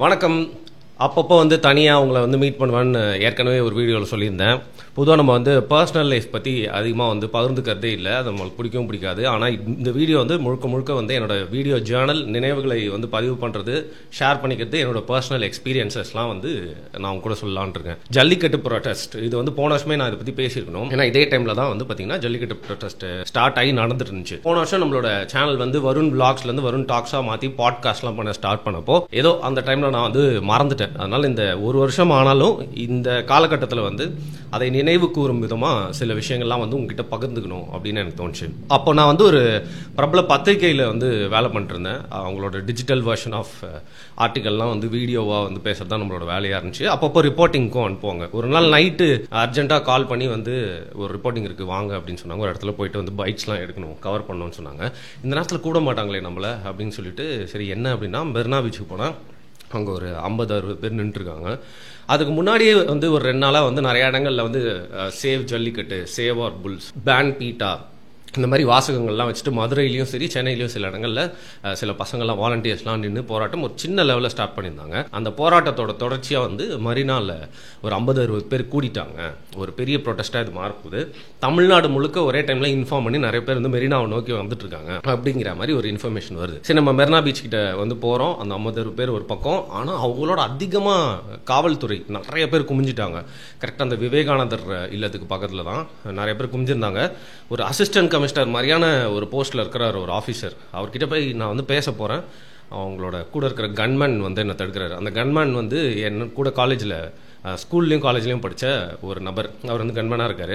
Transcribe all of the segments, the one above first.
வணக்கம். அப்பப்போ தனியாக அவங்கள மீட் பண்ணுவேன்னு ஏற்கனவே ஒரு வீடியோவில் சொல்லியிருந்தேன். பொதுவாக நம்ம பர்சனல் லைஃப் பற்றி அதிகமாக பகிர்ந்துக்கிறதே இல்லை. அது நம்மளுக்கு பிடிக்கவும் பிடிக்காது. ஆனால் இந்த வீடியோ முழுக்க முழுக்க என்னோட வீடியோ ஜேர்னல் நினைவுகளை பதிவு பண்ணுறது, ஷேர் பண்ணிக்கிறது, என்னோட பர்சனல் எக்ஸ்பீரியன்ஸஸ்லாம் நான் அவங்க கூட சொல்லலான் இருக்கேன். ஜல்லிக்கட்டு ப்ரொடெஸ்ட் இது போன வருஷமே நான் இதை பற்றி பேசியிருக்கணும். ஏன்னா இதே டைமில் தான் பார்த்தீங்கன்னா ஜல்லிக்கட்டு ப்ரொடெஸ்ட் ஸ்டார்ட் ஆகி நடந்துட்டு இருந்துச்சு. போன வருஷம் நம்மளோட சேனல் வருண் விளாக்ஸ்லேருந்து வருண் டாக்ஸாக மாற்றி பாட்காஸ்ட்லாம் பண்ண ஸ்டார்ட் பண்ணப்போ ஏதோ அந்த டைமில் நான் மறந்துட்டேன். அதனால இந்த ஒரு வருஷம் ஆனாலும் இந்த காலகட்டத்தில் அதை நினைவு கூறும் விதமாக சில விஷயங்கள்லாம் உங்ககிட்ட பகிர்ந்துக்கணும் அப்படின்னு எனக்கு தோணுச்சு. அப்போ நான் ஒரு பிரபல பத்திரிகையில் வேலை பண்ணிட்டு இருந்தேன். அவங்களோட டிஜிட்டல் வெர்ஷன் ஆஃப் ஆர்டிகல்லாம் வீடியோவாக பேசுறது தான் நம்மளோட வேலையாக இருந்துச்சு. அப்பப்போ ரிப்போர்ட்டிங்க்கும் அனுப்புவாங்க. ஒரு நாள் நைட்டு அர்ஜென்ட்டாக கால் பண்ணி ஒரு ரிப்போர்ட்டிங் இருக்குது வாங்க அப்படின்னு சொன்னாங்க. ஒரு இடத்துல போயிட்டு பைட்ஸ்லாம் எடுக்கணும், கவர் பண்ணணும்னு சொன்னாங்க. இந்த நேரத்தில் கூட மாட்டாங்களே நம்மளை அப்படின்னு சொல்லிட்டு சரி என்ன அப்படின்னா மெரினா பீச்சுக்கு போனால் அங்கே ஒரு 50-60 பேர் நின்றுருக்காங்க. அதுக்கு முன்னாடியே ஒரு 2 நாளாக நிறைய இடங்களில் save Jallikattu, save our bulls, ban PETA இந்த மாதிரி வாசகங்கள்லாம் வச்சுட்டு மதுரையிலையும் சரி சென்னையிலையும் சில இடங்களில் சில பசங்கள்லாம் வாலண்டியர்ஸ்லாம் நின்று போராட்டம் ஒரு சின்ன லெவலில் ஸ்டார்ட் பண்ணியிருந்தாங்க. அந்த போராட்டத்தோட தொடர்ச்சியாக மரினாவில் ஒரு 50-60 பேர் கூடிட்டாங்க. ஒரு பெரிய ப்ரொடெஸ்ட்டாக இது மாறப்போகுது. தமிழ்நாடு முழுக்க ஒரே டைமில் இன்ஃபார்ம் பண்ணி நிறைய பேர் மெரினாவை நோக்கி வந்துட்டு இருக்காங்க அப்படிங்கிற மாதிரி ஒரு இன்ஃபர்மேஷன் வருது. சரி, நம்ம மெரினா பீச் கிட்ட போகிறோம். அந்த 50-60 பேர் ஒரு பக்கம். ஆனால் அவங்களோட அதிகமாக காவல்துறை நிறைய பேர் குமிஞ்சிட்டாங்க. கரெக்டாக அந்த விவேகானந்தர் இல்லத்துக்கு பக்கத்தில் தான் நிறைய பேர் குமிஞ்சிருந்தாங்க. ஒரு அசிஸ்டன்ட் கமிஷனர் மாதிரியான ஒரு போஸ்ட்டில் இருக்கிறார் ஒரு ஆஃபீஸர். அவர்கிட்ட போய் நான் பேச போகிறேன். அவங்களோட கூட இருக்கிற கன்மேன் என்னை தடுக்கிறாரு. அந்த கன்மேன் என்ன கூட காலேஜில் ஸ்கூல்லையும் காலேஜ்லையும் படித்த ஒரு நபர். அவர் கன்மேனாக இருக்கார்.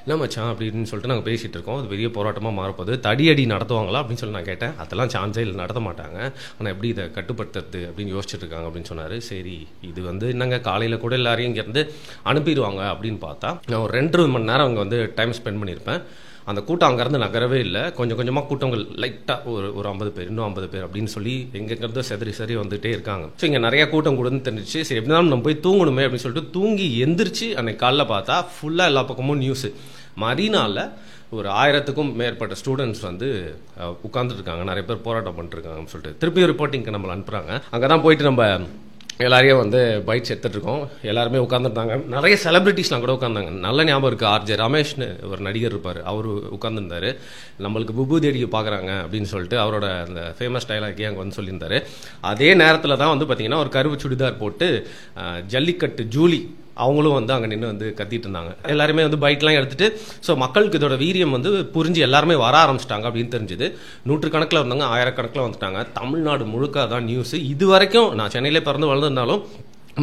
என்ன மச்சான் அப்படின்னு சொல்லிட்டு நாங்கள் பேசிகிட்டு இருக்கோம். அது பெரிய போராட்டமாக மாறப்போகுது. தடியடி நடத்துவாங்களா அப்படின்னு சொல்லி நான் கேட்டேன். அதெல்லாம் சான்ஸே இல்லை, நடத்த மாட்டாங்க. ஆனால் எப்படி இதை கட்டுப்படுத்துறது அப்படின்னு யோசிச்சுட்டு இருக்காங்க அப்படின்னு சொன்னார். சரி, இது என்னங்க காலையில் கூட எல்லாரையும் இங்கேருந்து அனுப்பிடுவாங்க அப்படின்னு பார்த்தா நான் ஒரு 2 மணி நேரம் அங்கே டைம் ஸ்பெண்ட் பண்ணியிருப்பேன். அந்த கூட்டம் அங்கேருந்து நகரவே இல்லை. கொஞ்சம் கொஞ்சமாக கூட்டங்கள் லைட்டாக ஒரு 50 பேர், இன்னும் 50 பேர் அப்படின்னு சொல்லி எங்கேருந்து சரி வந்துகிட்டே இருக்காங்க. ஸோ இங்கே நிறையா கூட்டம் கூடன்னு தெரிஞ்சிச்சு. சரி, எப்படினாலும் நம்ம போய் தூங்கணுமே அப்படின்னு சொல்லிட்டு தூங்கி எந்திரிச்சு அன்னைக்கு காலைல பார்த்தா ஃபுல்லாக எல்லா பக்கமும் நியூஸு. மரினாவில் ஒரு 1000க்கும் மேற்பட்ட ஸ்டூடெண்ட்ஸ் உட்காந்துட்டு இருக்காங்க. நிறைய பேர் போராட்டம் பண்ணிட்டுருக்காங்கன்னு சொல்லிட்டு திருப்பி ரிப்போர்ட்டிங்க்கு நம்மளை அனுப்புகிறாங்க. அங்கே தான் போயிட்டு நம்ம எல்லாரையும் பைட்ஸ் எடுத்துகிட்டு இருக்கோம். எல்லாருமே உட்காந்துருந்தாங்க. நிறைய செலிபிரிட்டிஸ்லாம் கூட உட்காந்தாங்க. நல்ல ஞாபகம் இருக்குது. ஆர்ஜே ரமேஷ்னு ஒரு நடிகர் இருப்பார். அவர் உட்காந்துருந்தார். நம்மளுக்கு விபூதி பார்க்குறாங்க அப்படின்னு சொல்லிட்டு அவரோட அந்த ஃபேமஸ் டைலாக்கே அங்கே சொல்லியிருந்தார். அதே நேரத்தில் தான் பார்த்தீங்கன்னா ஒரு கருப்பு சுடிதார் போட்டு ஜல்லிக்கட்டு ஜூலி அவங்களும் அங்கே நின்று கத்திட்டு இருந்தாங்க. எல்லாருமே பைக்லாம் எடுத்துட்டு ஸோ மக்களுக்கு இதோட வீரியம் புரிஞ்சு எல்லாருமே வர ஆரம்பிச்சிட்டாங்க அப்படின்னு தெரிஞ்சுது. 100கணக்கில் இருந்தாங்க, 1000கணக்கில் வந்துட்டாங்க. தமிழ்நாடு முழுக்க தான் நியூஸ். இது வரைக்கும் நான் சென்னையிலே பிறந்து வளர்ந்துருந்தாலும்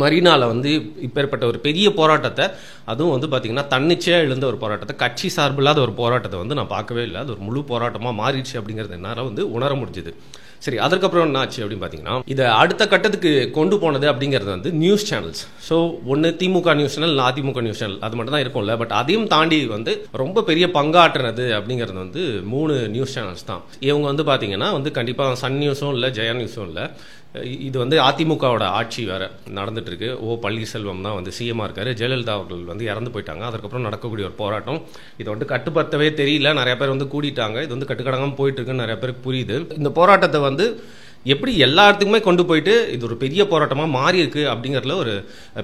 மரினாவில் இப்பேற்பட்ட ஒரு பெரிய போராட்டத்தை, அதுவும் பார்த்தீங்கன்னா தன்னிச்சையாக எழுந்த ஒரு போராட்டத்தை, கட்சி சார்பில்லாத ஒரு போராட்டத்தை நான் பார்க்கவே இல்லை. அது ஒரு முழு போராட்டமாக மாறிடுச்சு அப்படிங்கிறது என்னால் உணர முடிஞ்சுது. சரி, அதுக்கப்புறம் என்ன ஆச்சு அப்படின்னு பார்த்தீங்கன்னா இதை அடுத்த கட்டத்துக்கு கொண்டு போனது அப்படிங்கிறது நியூஸ் சேனல்ஸ். ஸோ ஒன்று Thimuka news channel, Athimuka news channel, அது மட்டும் தான் இருக்கும்ல. பட் அதையும் தாண்டி ரொம்ப பெரிய பங்காற்றுனது அப்படிங்கிறது 3 நியூஸ் சேனல்ஸ் தான். இவங்க பார்த்தீங்கன்னா கண்டிப்பாக சன் நியூஸும் இல்லை, ஜெயா நியூஸும் இல்லை. இது அதிமுகவோட ஆட்சி வேற நடந்துட்டு இருக்கு. பன்னீர்செல்வம் தான் சிஎம்மா இருக்காரு. ஜெயலலிதா அவர்கள் இறந்து போயிட்டாங்க. அதுக்கப்புறம் நடக்கக்கூடிய ஒரு போராட்டம். இதை கட்டுப்படுத்தவே தெரியல. நிறைய பேர் கூடிட்டாங்க. இது கட்டுக்கடங்காமல் போயிட்டு இருக்குன்னு நிறைய பேருக்கு புரியுது. இந்த போராட்டத்தை எப்படி எல்லா இடத்துக்குமே கொண்டு போயிட்டு இது ஒரு பெரிய போராட்டமாக மாறி இருக்கு அப்படிங்கிறதுல ஒரு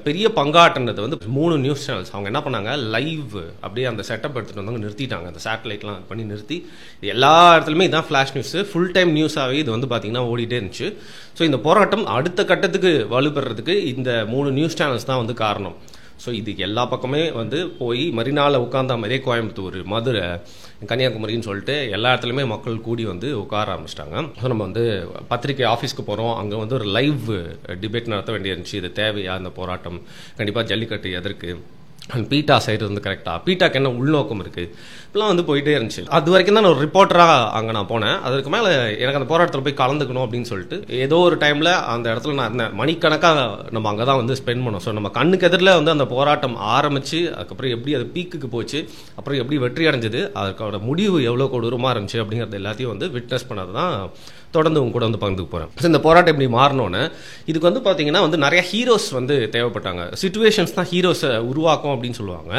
பெரிய பங்காற்றுனது 3 நியூஸ் சேனல்ஸ். அவங்க என்ன பண்ணாங்க, லைவ் அப்படியே அந்த செட்டப் எடுத்துகிட்டு நிறுத்திட்டாங்க. அந்த சேட்டலைட்லாம் பண்ணி நிறுத்தி எல்லா இடத்துலையுமே இதான் ஃப்ளாஷ் நியூஸ், ஃபுல் டைம் நியூஸாகவே இது பார்த்தீங்கன்னா ஓடிட்டே இருந்துச்சு. ஸோ இந்த போராட்டம் அடுத்த கட்டத்துக்கு வலுப்பெறதுக்கு இந்த 3 நியூஸ் சேனல்ஸ் தான் காரணம். ஸோ இதுக்கு எல்லா பக்கமே போய் மரினாவில் உட்காந்தா மாதிரியே கோயம்புத்தூர், மதுரை, கன்னியாகுமரின்னு சொல்லிட்டு எல்லா இடத்துலையுமே மக்கள் கூடி உட்கார ஆரம்பிச்சிட்டாங்க. ஸோ நம்ம பத்திரிகை ஆஃபீஸ்க்கு போகிறோம். அங்கே ஒரு லைவ் டிபேட் நடத்த வேண்டியிருந்துச்சு. இது தேவையா இந்த போராட்டம், கண்டிப்பாக ஜல்லிக்கட்டு எதற்கு, பீட்டா சைடு கரெக்டாக, பீட்டாக்கு என்ன உள்நோக்கம் இருக்குது, இப்பெல்லாம் போயிட்டே இருந்துச்சு. அது வரைக்கும் தான் நான் ஒரு ரிப்போர்ட்டராக அங்கே நான் போனேன். அதற்கு மேலே எனக்கு அந்த போராட்டத்தில் போய் கலந்துக்கணும் அப்படின்னு சொல்லிட்டு ஏதோ ஒரு டைமில் அந்த இடத்துல நான் இருந்தேன். மணிக்கணக்காக நம்ம அங்கே தான் ஸ்பெண்ட் பண்ணோம். ஸோ நம்ம கண்ணுக்கு எதிரில் அந்த போராட்டம் ஆரம்பித்து அதுக்கப்புறம் எப்படி அது பீக்குக்கு போச்சு, அப்புறம் எப்படி வெற்றி அடைஞ்சது, அதுக்கோட முடிவு எவ்வளோ கொடூரமாக இருந்துச்சு அப்படிங்கிறது எல்லாத்தையும் விட்னஸ் பண்ணது தான் தொடர்ந்து உங்க கூட பகிர்ந்துக்க போகிறேன். இந்த போராட்டம் எப்படி மாறணும்னு இதுக்கு பார்த்தீங்கன்னா நிறைய ஹீரோஸ் தேவைப்பட்டாங்க. சிச்சுவேஷன்ஸ் தான் ஹீரோஸை உருவாக்கும் அப்படின்னு சொல்லுவாங்க.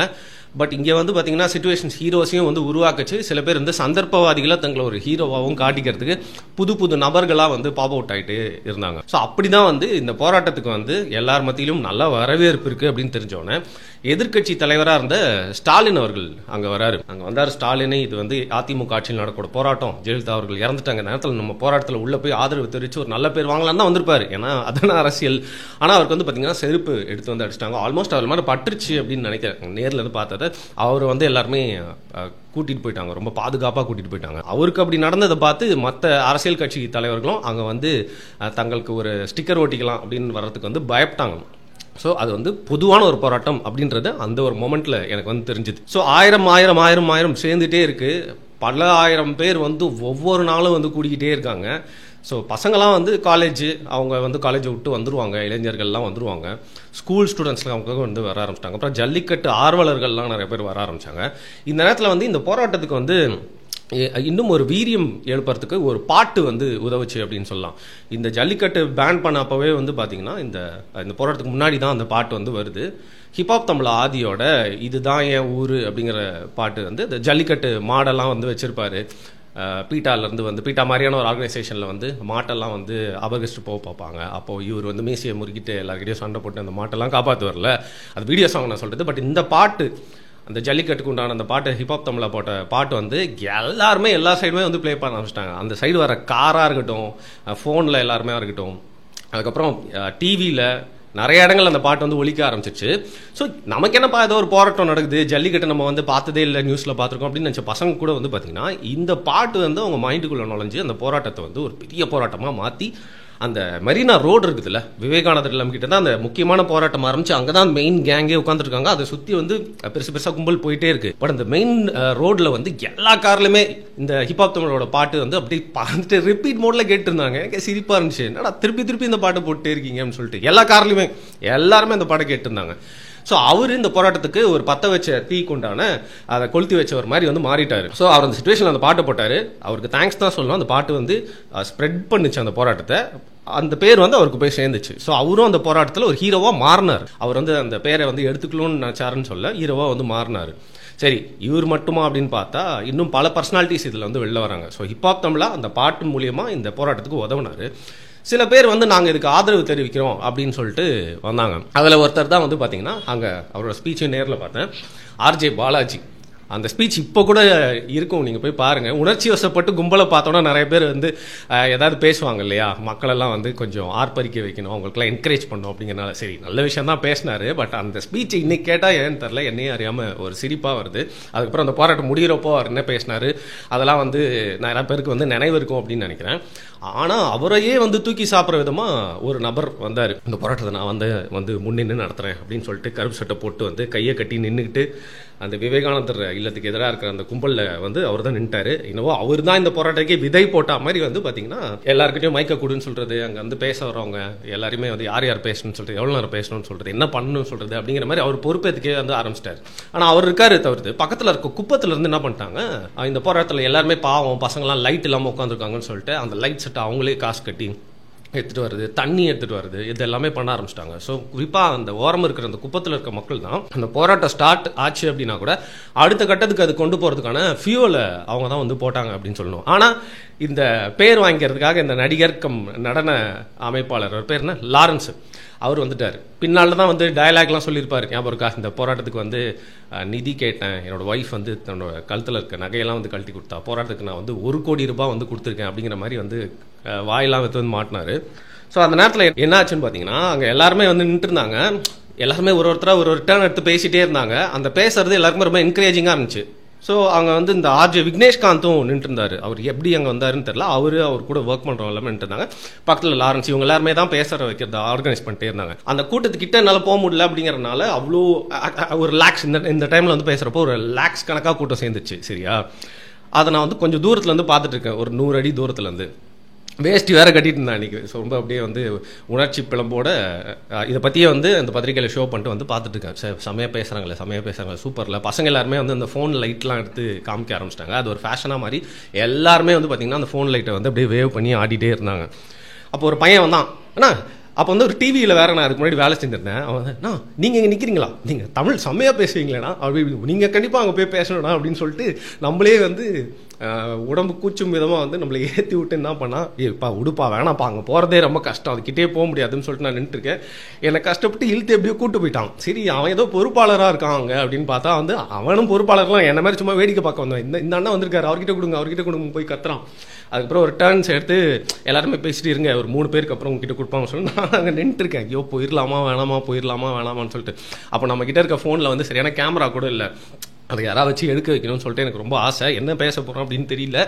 பட் இங்கே வந்து பார்த்தீங்கன்னா சிச்சுவேஷன்ஸ் ஹீரோஸையும் வந்து உருவாக்குச்சு. சில பேர் வந்து சந்தர்ப்பவாதிகளை தங்களை ஒரு ஹீரோவாகவும் காட்டிக்கிறதுக்கு புது புது நபர்களாக வந்து பாப் அவுட் ஆகிட்டு இருந்தாங்க. ஸோ அப்படி தான் வந்து இந்த போராட்டத்துக்கு வந்து எல்லார் மத்தியிலும் நல்ல வரவேற்பு இருக்குது அப்படின்னு தெரிஞ்சோன்னே எதிர்க்கட்சி தலைவராக இருந்த ஸ்டாலின் அவர்கள் அங்கே வராரு. அங்கே வந்தார் ஸ்டாலினே, இது வந்து அதிமுக ஆட்சியில் நடக்கூட போராட்டம், ஜெயலலிதா அவர்கள் இறந்துட்டாங்க நேரத்தில் நம்ம போராட்டத்தில் உள்ள போய் ஆதரவு தெரிவித்து ஒரு நல்ல பேர் வாங்கலான்னு தான் வந்திருப்பாரு, ஏன்னா அதான அரசியல். ஆனால் அவருக்கு வந்து பார்த்தீங்கன்னா செருப்பு எடுத்து வந்து அடிச்சிட்டாங்க. ஆல்மோஸ்ட் அவர் மாதிரி பட்டுருச்சு அப்படின்னு நினைக்கிறேன். நேரில் இருந்து பார்த்ததை அவர் வந்து எல்லாருமே கூட்டிகிட்டு போயிட்டாங்க, ரொம்ப பாதுகாப்பாக கூட்டிகிட்டு போயிட்டாங்க. அவருக்கு அப்படி நடந்ததை பார்த்து மற்ற அரசியல் கட்சி தலைவர்களும் அங்கே வந்து தங்களுக்கு ஒரு ஸ்டிக்கர் ஓட்டிக்கலாம் அப்படின்னு வர்றதுக்கு வந்து பயப்பட்டாங்க. ஸோ அது வந்து பொதுவான ஒரு போராட்டம் அப்படின்றது அந்த ஒரு மொமெண்ட்டில் எனக்கு வந்து தெரிஞ்சுது. ஸோ ஆயிரம் சேர்ந்துட்டே இருக்குது. பல ஆயிரம் பேர் வந்து ஒவ்வொரு நாளும் வந்து கூடிக்கிட்டே இருக்காங்க. ஸோ பசங்களாம் வந்து அவங்க வந்து காலேஜை விட்டு வந்துடுவாங்க, இளைஞர்கள்லாம் வந்துடுவாங்க, ஸ்கூல் ஸ்டூடெண்ட்ஸ்லாம் அவங்க வந்து வர ஆரம்பிச்சிட்டாங்க. அப்புறம் ஜல்லிக்கட்டு ஆர்வலர்கள்லாம் நிறைய பேர் வர ஆரம்பித்தாங்க. இந்த நேரத்தில் வந்து இந்த போராட்டத்துக்கு வந்து இன்னும் ஒரு வீரியம் எழுப்புறதுக்கு ஒரு பாட்டு வந்து உதவுச்சு அப்படின்னு சொல்லலாம். இந்த ஜல்லிக்கட்டு பேன் பண்ண அப்பவே வந்து பார்த்தீங்கன்னா இந்த போராட்டத்துக்கு முன்னாடி தான் அந்த பாட்டு வந்து வருது. ஹிப்ஹாப் தமிழ் ஆதியோட இதுதான் என் ஊர் அப்படிங்கிற பாட்டு வந்து இந்த ஜல்லிக்கட்டு மாடெல்லாம் வந்து வச்சிருப்பாரு. பீட்டாலேருந்து வந்து பீட்டா மாதிரியான ஒரு ஆர்கனைசேஷனில் வந்து மாட்டெல்லாம் வந்து அபகரிச்சுட்டு போக பார்ப்பாங்க. அப்போது இவர் வந்து மீசியை முறுக்கிட்டு எல்லாருக்கிட்டையும் சண்டை போட்டு அந்த மாட்டெல்லாம் காப்பாற்று வரல. அது வீடியோ சாங் நான் சொல்கிறது. பட் இந்த பாட்டு, அந்த ஜல்லிக்கட்டுக்கு உண்டான அந்த பாட்டு, ஹிப்ஹாப் தமிழில் போட்ட பாட்டு வந்து எல்லாருமே எல்லா சைடுமே வந்து ப்ளே பண்ண ஆரம்பிச்சிட்டாங்க. அந்த சைடு வர காராக இருக்கட்டும், ஃபோனில் எல்லாருமே இருக்கட்டும், அதுக்கப்புறம் டிவியில் நிறைய இடங்கள் அந்த பாட்டு வந்து ஒலிக்க ஆரம்பிச்சிச்சு. ஸோ நமக்கு என்னப்பா ஏதோ ஒரு போராட்டம் நடக்குது, ஜல்லிக்கட்டு நம்ம வந்து பார்த்ததே இல்லை, நியூஸில் பார்த்துருக்கோம் அப்படின்னு நினச்ச பசங்க கூட வந்து பார்த்தீங்கன்னா இந்த பாட்டு வந்து அவங்க மைண்டுக்குள்ளே நுழைஞ்சு அந்த போராட்டத்தை வந்து ஒரு பெரிய போராட்டமாக மாற்றி அந்த மெரினா ரோடு இருக்குதுல்ல, விவேகானந்தர் இல்லம் கிட்ட தான் அந்த முக்கியமான போராட்டம் ஆரம்பிச்சு. அங்கே தான் மெயின் கேங்கே உட்காந்துருக்காங்க. அதை சுற்றி வந்து பெருசாக கும்பல் போயிட்டே இருக்கு. பட் அந்த மெயின் ரோட்ல வந்து எல்லா கார்லையுமே இந்த ஹிப்ஹாப் தமிழோட பாட்டு வந்து அப்படி பார்த்துட்டு ரிப்பீட் மோட்ல கேட்டு இருந்தாங்க. எனக்கு சிரிப்பா இருந்துச்சு, என்னடா திருப்பி இந்த பாட்டை போட்டே இருக்கீங்க அப்படின்னு சொல்லிட்டு எல்லா கார்லையுமே எல்லாருமே அந்த பாட்டை கேட்டு இருந்தாங்க. ஸோ அவர் இந்த போராட்டத்துக்கு ஒரு பற்ற வச்ச தீ கொண்டான அதை கொளுத்தி வச்ச ஒரு மாதிரி வந்து மாறிட்டாரு. ஸோ அவர் அந்த சுச்சுவேஷனில் அந்த பாட்டை போட்டார். அவருக்கு தேங்க்ஸ் தான் சொல்லணும். அந்த பாட்டு வந்து ஸ்ப்ரெட் பண்ணுச்சு அந்த போராட்டத்தை. அந்த பேர் வந்து அவருக்கு போய் சேர்ந்துச்சு. ஸோ அவரும் அந்த போராட்டத்தில் ஒரு ஹீரோவாக மாறினார். அவர் வந்து அந்த பேரை வந்து எடுத்துக்கணும்னு நினச்சாருன்னு சொல்ல ஹீரோவாக வந்து மாறினார். சரி, இவர் மட்டுமா அப்படின்னு பார்த்தா இன்னும் பல பர்சனாலிட்டிஸ் இதில் வந்து வெளில வராங்க. ஸோ ஹிப்ஹாப் தமிழா அந்த பாட்டு மூலியமாக இந்த போராட்டத்துக்கு உதவுனார். சில பேர் வந்து நாங்கள் இதுக்கு ஆதரவு தெரிவிக்கிறோம் அப்படின்னு சொல்லிட்டு வந்தாங்க. அதில் ஒருத்தர் தான் வந்து பார்த்தீங்கன்னா அங்கே அவரோட ஸ்பீச்சை நேரில் பார்த்தேன், ஆர்ஜே பாலாஜி. அந்த ஸ்பீச் இப்போ கூட இருக்கும், நீங்கள் போய் பாருங்கள். உணர்ச்சி வசப்பட்டு கும்பலை பார்த்தோன்னா நிறைய பேர் வந்து ஏதாவது பேசுவாங்க இல்லையா, மக்களெல்லாம் வந்து கொஞ்சம் ஆர்ப்பரிக்க வைக்கணும், அவங்களுக்குலாம் என்கரேஜ் பண்ணணும் அப்படிங்கிறனால சரி நல்ல விஷயம் தான் பேசினார். பட் அந்த ஸ்பீச் இன்னைக்கு கேட்டால் ஏன்னு தெரில, என்னையும் அறியாமல் ஒரு சிரிப்பாக வருது. அதுக்கப்புறம் அந்த போராட்டம் முடிகிறப்போ அவர் என்ன பேசினார் அதெல்லாம் வந்து நிறைய பேருக்கு வந்து நினைவு இருக்கும் அப்படின்னு நினைக்கிறேன். ஆனால் அவரையே வந்து தூக்கி சாப்பிட்ற விதமாக ஒரு நபர் வந்தார். இந்த போராட்டத்தை நான் வந்து முன்னின்று நடத்துகிறேன் அப்படின்னு சொல்லிட்டு கருப்பு சட்டை போட்டு வந்து கையை கட்டி நின்றுக்கிட்டு அந்த விவேகானந்தர் இல்லத்துக்கு எதிராக இருக்கிற அந்த கும்பலில் வந்து அவர் தான் நின்ட்டாரு. என்னவோ அவர் தான் இந்த போராட்டத்துக்கே விதை போட்ட மாதிரி வந்து பார்த்தீங்கன்னா எல்லாருக்கிட்டையும் மைக்க கொடுன்னு சொல்கிறது, அங்கே வந்து பேச வரவங்க எல்லாருமே வந்து யார் பேசணும்னு சொல்கிறது, எவ்வளோ நேரம் பேசணும்னு சொல்கிறது, என்ன பண்ணணும்னு சொல்கிறது அப்படிங்கிற மாதிரி அவர் பொறுப்பேற்றுக்கே வந்து ஆரம்பிச்சிட்டார். ஆனால் அவர் இருக்காரு தவிர்த்து பக்கத்தில் இருக்க குப்பத்தில் இருந்து என்ன பண்ணிட்டாங்க, இந்த போராட்டத்தில் எல்லாருமே பாவம் பசங்களாம் லைட் இல்லாமல் உட்காந்துருக்காங்கன்னு சொல்லிட்டு அந்த லைட் செட்டை அவங்களே காசு கட்டி எடுத்துகிட்டு வருது, தண்ணி எடுத்துகிட்டு வருது, இது எல்லாமே பண்ண ஆரம்பிச்சிட்டாங்க. ஸோ குறிப்பாக அந்த ஓரம் இருக்கிற அந்த குப்பத்தில் இருக்க மக்கள் தான் அந்த போராட்டம் ஸ்டார்ட் ஆச்சு அப்படின்னா கூட அடுத்த கட்டத்துக்கு அது கொண்டு போகிறதுக்கான ஃபியூலை அவங்க தான் வந்து போட்டாங்க அப்படின்னு சொல்லணும். ஆனால் இந்த பேர் வாங்கிக்கிறதுக்காக இந்த நடிகர் கம் நடன அமைப்பாளர் ஒரு பேர் என்ன லாரன்ஸ், அவர் வந்துட்டார். பின்னால் தான் வந்து டயலாக்லாம் சொல்லியிருப்பார், ஞாபகம் இருக்கா, இந்த போராட்டத்துக்கு வந்து நிதி கேட்டேன், என்னோட ஒய்ஃப் வந்து தன்னோட கழுத்தில் இருக்க நகையெல்லாம் வந்து கழட்டி கொடுத்தா, போராட்டத்துக்கு நான் வந்து 1 கோடி ரூபாய் வந்து கொடுத்துருக்கேன் அப்படிங்கிற மாதிரி வந்து வாயெல்லாம் வந்து மாட்டினார். ஸோ அந்த நேரத்தில் என்ன ஆச்சுன்னு பார்த்தீங்கன்னா அங்கே எல்லாருமே வந்து நின்று இருந்தாங்க. எல்லாருமே ஒருத்தராக ஒரு டேர்ன் எடுத்து பேசிகிட்டே இருந்தாங்க. அந்த பேசுறது எல்லாருக்குமே ரொம்ப என்கரேஜிங்காக இருந்துச்சு. ஸோ அங்கே வந்து இந்த ஆர்ஜே விக்னேஷ்காந்தும் நின்று இருந்தார். அவர் எப்படி அங்கே வந்தாருன்னு தெரியல, அவர் கூட ஒர்க் பண்ணுறவங்க எல்லாமே நின்று இருந்தாங்க. பக்கத்தில் லாரன்ஸ், இவங்க எல்லாருமே தான் பேசுகிற வைக்கிறத ஆர்கனைஸ் பண்ணிட்டே இருந்தாங்க. அந்த கூட்டத்துக்கிட்ட என்னால் போக முடியல அப்படிங்கிறனால அவ்வளோ ஒரு லேக்ஸ் இந்த டைமில் வந்து பேசுகிறப்போ ஒரு லேக்ஸ் கணக்காக கூட்டம் சேர்ந்துச்சு. சரியா, அதை நான் வந்து கொஞ்சம் தூரத்துலேருந்து பார்த்துட்டு இருக்கேன், ஒரு 100 அடி தூரத்துலேருந்து. வேஷ்டி வேறு கட்டிட்டு இருந்தான் அன்றைக்கி. ஸோ ரொம்ப அப்படியே வந்து உணர்ச்சி பிளம்போட இதை பற்றியே வந்து அந்த பத்திரிகையில் ஷோ பண்ணிட்டு வந்து பார்த்துட்டு இருக்கேன். செமையாக பேசுகிறாங்களே சூப்பரில். பசங்க எல்லாருமே வந்து அந்த ஃபோன் லைட்லாம் எடுத்து காமிக்க ஆரம்பிச்சிட்டாங்க. அது ஒரு ஃபேஷனாக மாதிரி எல்லாருமே வந்து பார்த்திங்கன்னா அந்த ஃபோன் லைட்டை வந்து அப்படியே வேவ் பண்ணி ஆடிட்டே இருந்தாங்க. அப்போ ஒரு பையன் வந்தான், அண்ணா அப்போ வந்து ஒரு டிவியில் வேற நான் அதுக்கு முன்னாடி வேலை செஞ்சிருந்தேன். அவன் நீங்கள் இங்கே நிற்கிறீங்களா, நீங்கள் தமிழ் செம்மையாக பேசுவீங்களேண்ணா, அப்படி நீங்கள் கண்டிப்பாக அங்கே போய் பேசணும்னா அப்படின்னு சொல்லிட்டு நம்மளே வந்து உடம்பு கூச்சும் விதமாக வந்து நம்மளை ஏற்றி விட்டு என்ன பண்ணா, ஏப்பா உடுப்பா வேணாப்பா அங்கே போகிறதே ரொம்ப கஷ்டம், அதுக்கிட்டே போக முடியாதுன்னு சொல்லிட்டு நான் நின்றுருக்கேன். என்னை கஷ்டப்பட்டு இழுத்து எப்படியோ கூட்டு போயிட்டான். சரி அவன் ஏதோ பொறுப்பாளராக இருக்கான் அங்கே அப்படின்னு பார்த்தா வந்து அவனும் பொறுப்பாளர்லாம் என்ன மாதிரி சும்மா வேடிக்கை பார்க்க வந்தான். இந்த அண்ணா வந்திருக்காரு, அவர்கிட்ட கொடுங்க போய் கத்துறான். அதுக்கப்புறம் ஒரு டர்ன்ஸ் எடுத்து எல்லாருமே பேசிட்டு இருங்க, ஒரு 3 பேருக்கு அப்புறம் உங்ககிட்ட கொடுப்பாங்க சொல்லி நான் அங்கே நின்றுருக்கேன். ஐயோ போயிடலாமா வேணாமான்னு சொல்லிட்டு. அப்போ நம்ம கிட்ட இருக்க ஃபோனில் வந்து சரியான கேமரா கூட இல்லை, அதை யாராவது வச்சு எடுக்க வைக்கணும்னு சொல்லிட்டு எனக்கு ரொம்ப ஆசை. என்ன பேச போகிறோம் அப்படின்னு தெரியல.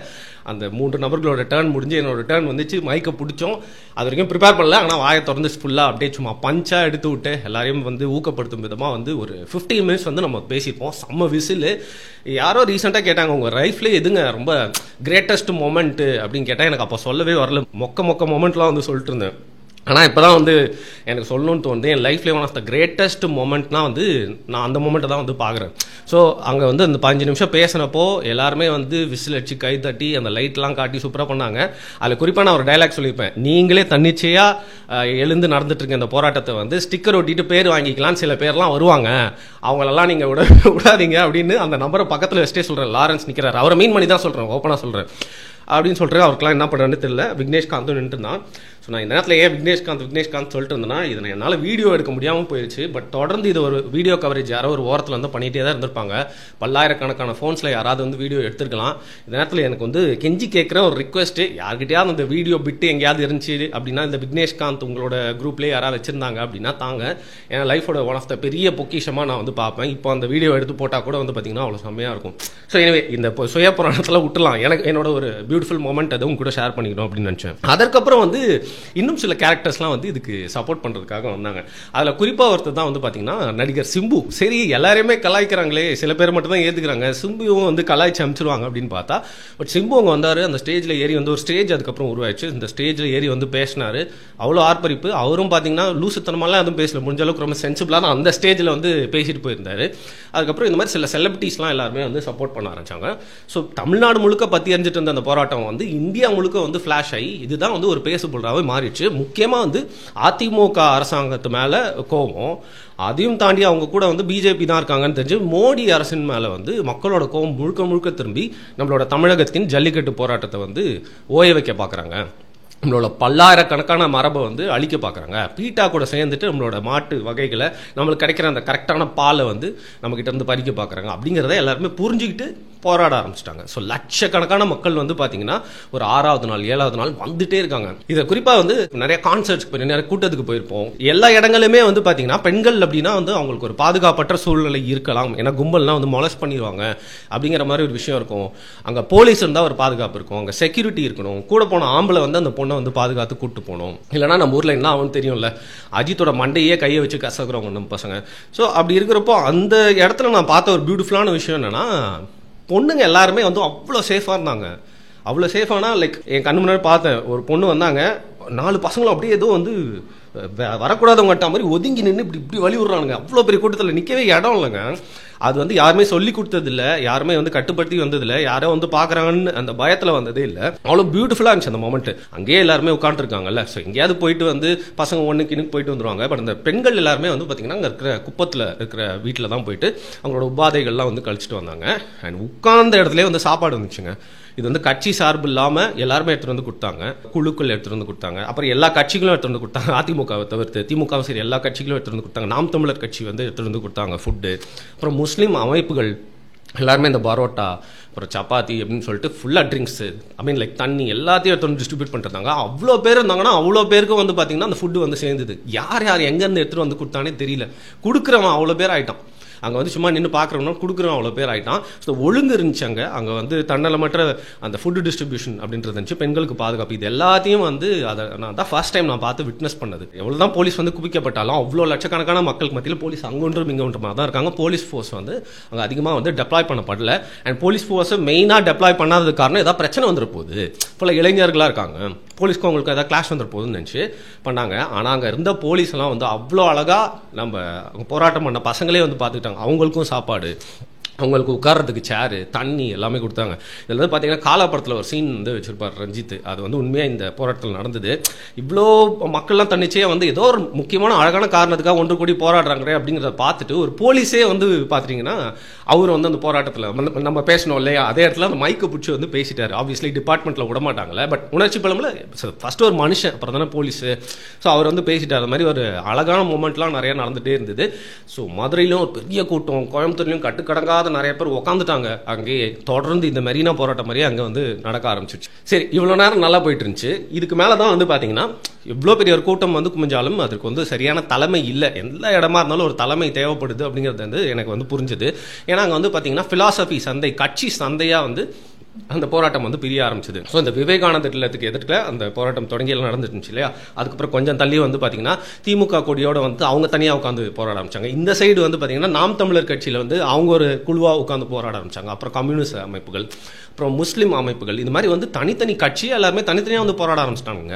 அந்த 3 நபர்களோட டர்ன் முடிஞ்சு என்னோட டர்ன் வந்துச்சு. மைக்கை பிடிச்சோம், அது வரைக்கும் ப்ரிப்பேர் பண்ணல, ஆனால் வாயை திறந்து ஃபுல்லாக அப்படியே சும்மா பஞ்சாக எடுத்து விட்டு எல்லாரையும் வந்து ஊக்கப்படுத்தும் விதமாக வந்து ஒரு 15 மினிட்ஸ் வந்து நம்ம பேசியிருப்போம். செம்ம விசில். யாரோ ரீசெண்டாக கேட்டாங்க உங்கள் லைஃப்லேயே எதுங்க ரொம்ப கிரேட்டஸ்ட் மொமெண்ட்டு அப்படின்னு கேட்டால் எனக்கு அப்போ சொல்லவே வரல. மொக்க மொமெண்ட்லாம் வந்து சொல்லிட்டு இருந்தேன். ஆனால் இப்போ தான் வந்து எனக்கு சொல்லணும்னு தோணுது. என் லைஃப்லேயே ஒன் ஆஃப் த கிரேட்டஸ்ட் மொமெண்ட்னா வந்து நான் அந்த மொமெண்ட்டை தான் வந்து பார்க்குறேன். ஸோ அங்கே வந்து அந்த 15 நிமிஷம் பேசினப்போ எல்லாருமே வந்து விசில் அடிச்சு கை தட்டி அந்த லைட்லாம் காட்டி சூப்பராக பண்ணாங்க. அதில் குறிப்பாக நான் ஒரு டைலாக் சொல்லியிருப்பேன், நீங்களே தன்னிச்சையாக எழுந்து நடந்துட்டு இருக்க இந்த போராட்டத்தை வந்து ஸ்டிக்கர் ஒட்டிட்டு பேர் வாங்கிக்கலாம், சில பேர்லாம் வருவாங்க, அவங்களெல்லாம் நீங்கள் விடாதீங்க அப்படின்னு அந்த நம்பரை பக்கத்தில் வச்சுட்டே சொல்கிறேன். லாரன்ஸ் நிற்கிறார், அவரை மீன் பண்ணி தான் சொல்கிறேன், ஓப்பனாக சொல்கிறேன் அப்படின்னு சொல்கிறேன். அவருக்குலாம் என்ன பண்ணுறேன்னு தெரியல. விக்னேஷ்காந்தும் நின்று தான். ஸோ நான் இந்த நேரத்தில் ஏன் விக்னேஷ்காந்த் சொல்லிட்டு இருந்தேன்னா, இதை என்னால் வீடியோ எடுக்க முடியாமல் போயிடுச்சு. பட் தொடர்ந்து இது ஒரு வீடியோ கவரேஜ் யாரோ ஒரு ஓரத்தில் வந்து பண்ணிகிட்டே தான் இருந்திருப்பாங்க. பல்லாயிரக்கணக்கான ஃபோன்ஸில் யாராவது வந்து வீடியோ எடுத்துருக்கலாம். இந்த நேரத்தில் எனக்கு வந்து கெஞ்சி கேட்குற ஒரு ரிக்வெஸ்ட்டு, யார்கிட்டயாவது அந்த வீடியோ பிட்டு எங்கேயாவது இருந்துச்சு அப்படின்னா, இந்த விக்னேஷ்காந்த் உங்களோட குரூப்லேயே யாராவது வச்சுருந்தாங்க அப்படின்னா தாங்க. என் லைஃபோட ஒன் ஆஃப் த பெரிய பொக்கிஷமாக நான் வந்து பார்ப்பேன். இப்போ அந்த வீடியோ எடுத்து போட்டால் கூட வந்து பார்த்திங்கன்னா அவ்வளோ செம்மையாக இருக்கும். ஸோ எனவே இந்த சுய புராணத்தில் விட்டுலாம். எனக்கு என்னோட ஒரு பியூட்டிஃபுல் மொமெண்ட் அதுவும் கூட ஷேர் பண்ணிக்கணும் அப்படின்னு நினச்சேன். அதற்கப்புறம் வந்து இன்னும் சில கேரக்டர்ஸ்லாம் வந்து இதுக்கு சப்போர்ட் பண்ணுறதுக்காக வந்தாங்க. அதில் குறிப்பாக ஒருத்தர் தான் வந்து பார்த்தீங்கன்னா நடிகர் சிம்பு. சரி எல்லாருமே கலாய்க்கிறாங்களே, சில பேர் மட்டும் தான் ஏற்றுக்கிறாங்க, சிம்புவும் வந்து கலாய்ச்சி அனுப்பிச்சிருவாங்க அப்படின்னு பார்த்தா, பட் சிம்பு அவங்க வந்தார். அந்த ஸ்டேஜில் ஏறி வந்து ஒரு ஸ்டேஜ் அதுக்கப்புறம் உருவாயிடுச்சு. இந்த ஸ்டேஜில் ஏறி வந்து பேசினார். அவ்வளோ ஆர்ப்பரிப்பு. அவரும் பார்த்தீங்கன்னா லூசுத்தனமாலாம் எதுவும் பேசல, முடிஞ்ச அளவுக்கு ரொம்ப சென்சிபிளாக தான் அந்த ஸ்டேஜில் வந்து பேசிட்டு போயிருந்தார். அதுக்கப்புறம் இந்த மாதிரி சில செலிபிரிட்டிஸ்லாம் எல்லாருமே வந்து சப்போர்ட் பண்ண ஆரம்பிச்சாங்க. ஸோ தமிழ்நாடு முழுக்க பற்றி எரிஞ்சிட்டு இருந்த அந்த போராட்டம் வந்து இந்தியா முழுக்க வந்து ஃப்ளாஷ் ஆகி இதுதான் வந்து ஒரு பேசு பொருளாகவே மாறிடுச்சு. முக்கியமாக வந்து அதிமுக அரசாங்கத்து மேலே கோபம், அதையும் தாண்டி அவங்க கூட வந்து பிஜேபி தான் இருக்காங்கன்னு தெரிஞ்சு மோடி அரசின் மேலே வந்து மக்களோட கோபம் முழுக்க திரும்பி நம்மளோட தமிழகத்தின் ஜல்லிக்கட்டு போராட்டத்தை வந்து ஓய வைக்க பார்க்குறாங்க. நம்மளோட பல்லாயிரக்கணக்கான மரபை வந்து அழிக்க பார்க்குறாங்க. பீட்டா கூட சேர்ந்துட்டு நம்மளோட மாட்டு வகைகளை, நம்மளுக்கு கிடைக்கிற அந்த கரெக்டான பாலை வந்து நம்மக்கிட்ட இருந்து பறிக்க பார்க்குறாங்க. அப்படிங்கிறத எல்லாருமே புரிஞ்சுக்கிட்டு போராட ஆரம்பிச்சிட்டாங்க. ஸோ லட்சக்கணக்கான மக்கள் வந்து பார்த்தீங்கன்னா ஒரு 6வது நாள் 7வது நாள் வந்துட்டே இருக்காங்க. இதை குறிப்பாக வந்து நிறைய கான்சர்ட்ஸ்க்கு போய் நிறைய கூட்டத்துக்கு போயிருப்போம். எல்லா இடங்களுமே வந்து பார்த்தீங்கன்னா பெண்கள் அப்படின்னா வந்து அவங்களுக்கு ஒரு பாதுகாப்பற்ற சூழ்நிலை இருக்கலாம். ஏன்னா கும்பல்லாம் வந்து மொலஸ்ட் பண்ணிடுவாங்க அப்படிங்கிற மாதிரி ஒரு விஷயம் இருக்கும். அங்கே போலீஸ் இருந்தால் ஒரு பாதுகாப்பு இருக்கும், அங்கே செக்யூரிட்டி இருக்கணும், கூட போன ஆம்பளை வந்து அந்த பொண்ணை வந்து பாதுகாத்து கூட்டு போகணும். இல்லைனா நம்ம ஊரில் என்ன ஆகும் தெரியும்ல, அஜித்தோட மண்டையே கையை வச்சு கசக்குறவங்க நம்ம பசங்க. ஸோ அப்படி இருக்கிறப்போ அந்த இடத்துல நான் பார்த்த ஒரு பியூட்டிஃபுல்லான விஷயம் என்னன்னா, பொண்ணுங்க எல்லாருமே வந்து அவ்வளோ சேஃபாக இருந்தாங்க. அவ்வளோ சேஃபானா லைக் என் கண்ணு முன்னாடி பார்த்தேன், ஒரு பொண்ணு வந்தாங்க, 4 பசங்களும் அப்படியே ஏதோ வந்து வரக்கூடாதவங்கட்ட மாதிரி ஒதுங்கி நின்று இப்படி வழி விடுறானுங்க. அவ்வளோ பெரிய கூட்டத்தில் நிற்கவே இடம் இல்லைங்க. அது வந்து யாருமே சொல்லி கொடுத்ததில்ல, யாருமே வந்து கட்டுப்படுத்தி வந்ததில்லை, யாரோ வந்து பார்க்குறாங்கன்னு அந்த பயத்தில் வந்ததே இல்லை. அவ்வளோ பியூட்டிஃபுல்லாக இருந்துச்சு அந்த மொமெண்ட். அங்கேயே எல்லாருமே உட்காந்துருக்காங்கல்ல. ஸோ எங்கேயாவது போயிட்டு வந்து பசங்க ஒன்றுக்கு போயிட்டு வந்துருவாங்க. பட் அந்த பெண்கள் எல்லாருமே வந்து பார்த்தீங்கன்னா அங்கே இருக்கிற குப்பத்தில் இருக்கிற வீட்டில் தான் போயிட்டு அவங்களோட உபாதைகள்லாம் வந்து கழிச்சிட்டு வந்தாங்க. அண்ட் உட்கார்ந்த இடத்துல வந்து சாப்பாடு வந்துச்சுங்க. இது வந்து கட்சி சார்பு இல்லாமல் எல்லாருமே எடுத்துகிட்டு வந்து கொடுத்தாங்க. குழுக்கள் எடுத்துகிட்டு வந்து கொடுத்தாங்க. அப்புறம் எல்லா கட்சிகளும் எடுத்துகிட்டு வந்து கொடுத்தாங்க. அதிமுகவை தவிர்த்து திமுகவும் சரி எல்லா கட்சிகளும் எடுத்துகிட்டு வந்து கொடுத்தாங்க. நாம் தமிழர் கட்சி வந்து எடுத்துகிட்டு வந்து கொடுத்தாங்க ஃபுட்டு. அப்புறம் முஸ்லீம் அமைப்புகள் எல்லாருமே இந்த பரோட்டா அப்புறம் சப்பாத்தி அப்படின்னு சொல்லிட்டு ஃபுல்லாக ட்ரிங்க்ஸு லைக் தண்ணி எல்லாத்தையும் எடுத்து வந்து டிஸ்ட்ரிபியூட் பண்ணிருந்தாங்க. அவ்வளோ பேர் இருந்தாங்கன்னா அவ்வளோ பேருக்கு வந்து பார்த்தீங்கன்னா அந்த ஃபுட்டு வந்து சேர்ந்தது. யார் எங்கேருந்து எடுத்துகிட்டு வந்து கொடுத்தானே தெரியல. கொடுக்குறவன் அவ்வளோ பேர் ஆகிட்டான். அங்கே வந்து சும்மா நின்று பார்க்குறோம்னா கொடுக்குறோம் அவ்வளோ பேர் ஆகிட்டான். ஸோ ஒழுங்கு இருந்துச்சு. அங்கே வந்து தன்னலமற்ற அந்த ஃபுட்டு டிஸ்ட்ரிபியூஷன் அப்படின்றது இருந்துச்சு. பெண்களுக்கு பாதுகாப்பு, இது எல்லாத்தையும் வந்து அதை நான் தான் ஃபர்ஸ்ட் டைம் நான் பார்த்து விட்னஸ் பண்ணது. எவ்வளோ தான் போலீஸ் வந்து குவிக்கப்பட்டாலும் அவ்வளோ லட்சக்கணக்கான மக்களுக்கு மத்தியில் போலீஸ் அங்கொன்றும் இங்கொன்றுமா தான் இருக்காங்க. போலீஸ் ஃபோர்ஸ் வந்து அங்கே அதிகமாக வந்து டெப்ளாய் பண்ணப்படல. அண்ட் போலீஸ் ஃபோர்ஸை மெயினாக டெப்ளாய் பண்ணாதது காரணம் ஏதாவது பிரச்சனை வந்துட போகுது, இப்போ இளைஞர்களாக இருக்காங்க, போலீஸ்க்கு அவங்களுக்கு ஏதாவது கிளாஷ் வந்துட போகுதுன்னு நினச்சி பண்ணாங்க. ஆனால் அங்கே இருந்த போலீஸ் எல்லாம் வந்து அவ்வளோ அழகாக நம்ம போராட்டம் பண்ண பசங்களே வந்து பார்த்துக்கிட்டாங்க. அவங்களுக்கும் சாப்பாடு, அவங்களுக்கு உட்கார்றதுக்கு சேரு, தண்ணி எல்லாமே கொடுத்தாங்க. இதில் வந்து பார்த்தீங்கன்னா காலாபுரத்தில் ஒரு சீன் வந்து வச்சிருப்பார் ரஞ்சித். அது வந்து உண்மையாக இந்த போராட்டத்தில் நடந்தது. இவ்வளோ மக்கள்லாம் தன்னிச்சையாக வந்து ஏதோ ஒரு முக்கியமான அழகான காரணத்துக்காக ஒன்று கூடி போராடுறாங்க அப்படிங்கிறத பார்த்துட்டு ஒரு போலீஸே வந்து பார்த்துட்டிங்கன்னா அவர் வந்து அந்த போராட்டத்தில் நம்ம பேசணும் இல்லையா, அதே இடத்துல அந்த மைக்கை பிடிச்சி வந்து பேசிட்டார். ஆப்வியஸ்லி டிபார்ட்மெண்ட்டில் விட மாட்டாங்களே, பட் உணர்ச்சி பலமில் ஃபஸ்ட்டு ஒரு மனுஷன், அப்புறம் தானே போலீஸு. ஸோ அவர் வந்து பேசிட்டார். அது மாதிரி ஒரு அழகான மூமெண்ட்லாம் நிறையா நடந்துகிட்டே இருந்தது. ஸோ மதுரையிலும் ஒரு பெரிய கூட்டம், கோயம்புத்தூர்லையும் கட்டுக்கடங்காத நிறைய பேர் உட்காந்துட்டாங்க. அங்கேயே தொடர்ந்து இந்த மெரினா போராட்டம் மாதிரியே அங்கே வந்து நடக்க ஆரம்பிச்சிருச்சு. சரி, இவ்வளோ நேரம் நல்லா போயிட்டு இருந்துச்சு. இதுக்கு மேலே தான் வந்து பார்த்தீங்கன்னா எவ்வளோ பெரிய ஒரு கூட்டம் வந்து குமிஞ்சாலும் அதற்கு வந்து சரியான தலைமை இல்லை. எல்லா இடமா இருந்தாலும் ஒரு தலைமை தேவைப்படுது அப்படிங்கிறது வந்து எனக்கு வந்து புரிஞ்சுது. ஏன்னா அங்கே வந்து பார்த்தீங்கன்னா ஃபிலாசபி சந்தை, கட்சி சந்தையாக வந்து அந்த போராட்டம் வந்து பிரிய ஆரம்பிச்சது. ஸோ இந்த விவேகானந்தர் இல்லத்துக்கு எதிர்க்க அந்த போராட்டம் தொடங்கியெல்லாம் நடந்துருந்துச்சு இல்லையா. அதுக்கப்புறம் கொஞ்சம் தள்ளி வந்து பார்த்தீங்கன்னா திமுக கொடியோட வந்து அவங்க தனியாக உட்காந்து போராட ஆரம்பிச்சாங்க. இந்த சைடு வந்து பார்த்தீங்கன்னா நாம் தமிழர் கட்சியில் வந்து அவங்க ஒரு குழுவாக உட்காந்து போராட ஆரம்பிச்சாங்க. அப்புறம் கம்யூனிஸ்ட் அமைப்புகள், அப்புறம் முஸ்லீம் அமைப்புகள், இது மாதிரி வந்து தனித்தனி கட்சி எல்லாருமே தனித்தனியாக வந்து போராட ஆரம்பிச்சிட்டாங்க.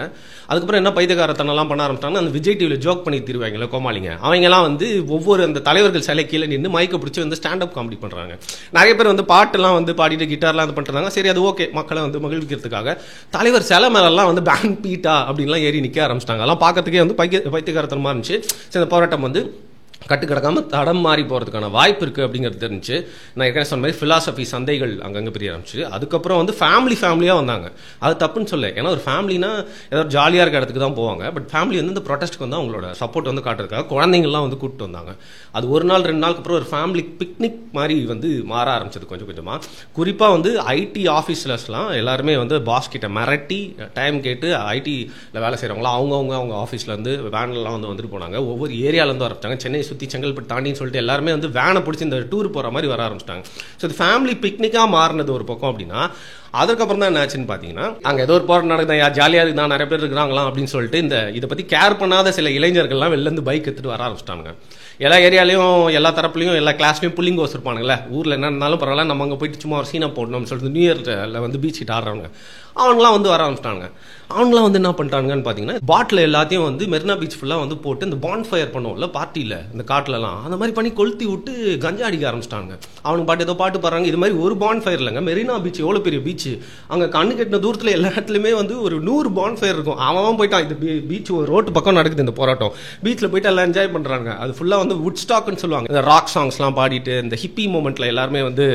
அதுக்கப்புறம் என்ன பைத்தியக்காரத்தனெல்லாம் பண்ண ஆரம்பிச்சிட்டாங்க. அந்த விஜய் டிவியில் ஜோக் பண்ணி தருவாங்களே கோமாளிங்க, அவங்கெல்லாம் வந்து ஒவ்வொரு அந்த தலைவர்கள் சிலை கீழே நின்று மைக்கை பிடிச்சி வந்து ஸ்டாண்டப் காமெடி பண்ணுறாங்க. நிறைய பேர் வந்து பாட்டெல்லாம் வந்து பாடிட்டு கிட்டார்லாம் இது பண்ணுறாங்க. சரி, அது ஓகே, மக்களை வந்து மகிழ்விக்கிறதுக்காக தலைவர் சிலை மேலெல்லாம் வந்து பேன் பீட்டா அப்படின்லாம் ஏறி நிற்க ஆரம்பிச்சிட்டாங்க. அதெல்லாம் பார்க்கறதுக்கே வந்து பைத்தியக்காரத்தனமாக இருந்துச்சு. சரி, இந்த போராட்டம் வந்து கட்டு கிடக்காம தடம் மாறி போகிறதுக்கான வாய்ப்பு இருக்குது அப்படிங்கிறது தெரிஞ்சு நான் ஏற்கனவே சொன்ன மாதிரி ஃபிலாசபி சந்தைகள் அங்கங்கே பிரிய ஆரம்பிச்சு. அதுக்கப்புறம் வந்து ஃபேமிலியாக வந்தாங்க. அது தப்புன்னு சொல்ல, ஏன்னா ஒரு ஃபேமிலினா ஏதோ ஜாலியாக இருக்க இடத்துக்கு தான் போவாங்க. பட் ஃபேமிலி வந்து இந்த ப்ரொடெஸ்ட்டுக்கு வந்து அவங்களோட சப்போர்ட் வந்து காட்டுறதுக்காக குழந்தைங்கள்லாம் வந்து கூப்பிட்டு வந்தாங்க. அது ஒரு நாள் 2 நாளுக்கு அப்புறம் ஒரு ஃபேமிலி பிக்னிக் மாதிரி வந்து மாற ஆரம்பிச்சது கொஞ்சம் கொஞ்சமாக. குறிப்பாக வந்து ஐடி ஆஃபீஸர்ஸ்லாம் எல்லாருமே வந்து பாஸ் கிட்ட மிரட்டி டைம் கேட்டு ஐடியில் வேலை செய்கிறவங்களாம் அவங்க ஆஃபீஸில் வந்து வேன்லாம் வந்து வந்துட்டு போனாங்க. ஒவ்வொரு ஏரியாவிலேருந்து ஆரம்பிச்சாங்க. சென்னை சுற்றி செங்கல்பட்டு தாண்டின்னு சொல்லிட்டு எல்லாருமே வந்து வேனை பிடிச்சி இந்த டூர் போகிற மாதிரி வர ஆரம்பிச்சிட்டாங்க. ஸோ இது ஃபேமிலி பிக்னிக்காக மாறினது ஒரு பக்கம். அப்படின்னா அதுக்கப்புறம் தான் என்ன ஆச்சுன்னு பார்த்தீங்கன்னா, அங்கே ஏதோ ஒரு போராட்டம் நடக்குது, ஜாலியாக இருக்குதான், நிறைய பேர் இருக்கிறாங்களாம் அப்படின்னு சொல்லிட்டு இதை பற்றி கேர் பண்ணாத சில இளைஞர்கள்லாம் வெளிலேருந்து பைக் எடுத்துகிட்டு வர ஆரம்பிச்சிட்டாங்க. எல்லா ஏரியாலையும் எல்லா தரப்புலையும் எல்லா கிளாஸ்லையும் புல்லிங்கோ வச்சிருப்பானுங்களே, ஊரில் என்ன இருந்தாலும் பரவாயில்ல, நம்ம அங்கே போயிட்டு சும்மா ஒரு சீனை போடணும்னு சொல்லிட்டு நியூ இயரில் வந்து பீச் கிட்ட ஆடுறவங்க அவங்களாம் வந்து வர ஆரம்பிச்சிட்டாங்க. அவங்களாம் வந்து என்ன பண்ணிட்டாங்கன்னு பார்த்தீங்கன்னா, பாட்டில் எல்லாத்தையும் வந்து மெரினா பீச் ஃபுல்லாக வந்து போட்டு இந்த பான் ஃபயர் பண்ணுவோம்ல பார்ட்டியில், இந்த காட்டிலலாம் அந்த மாதிரி பண்ணி கொளுத்தி விட்டு கஞ்சா அடிக்க ஆரம்பிச்சிட்டாங்க. அவனுக்கு பாட்டு ஏதோ பாட்டு பாடுறாங்க. இது மாதிரி ஒரு பான் ஃபயர் இல்லைங்க, மெரினா பீச் எவ்வளோ பெரிய பீச், அங்கே கண்ணு கட்டின தூரத்தில் எல்லா இடத்துலையுமே வந்து ஒரு 100 பான் ஃபயர் இருக்கும். அவன் போயிட்டான். இந்த பீச் ஒரு ரோட்டு பக்கம் நடக்குது இந்த போராட்டம். பீச்சில் போயிட்டு எல்லாம் என்ஜாய் பண்ணுறாங்க. அது ஃபுல்லாக வந்து வுட் ஸ்டாக்னு சொல்லுவாங்க. இந்த ராக் சாங்ஸ்லாம் பாடிட்டு இந்த ஹிப்பி மூமெண்ட்டில் எல்லாருமே வந்து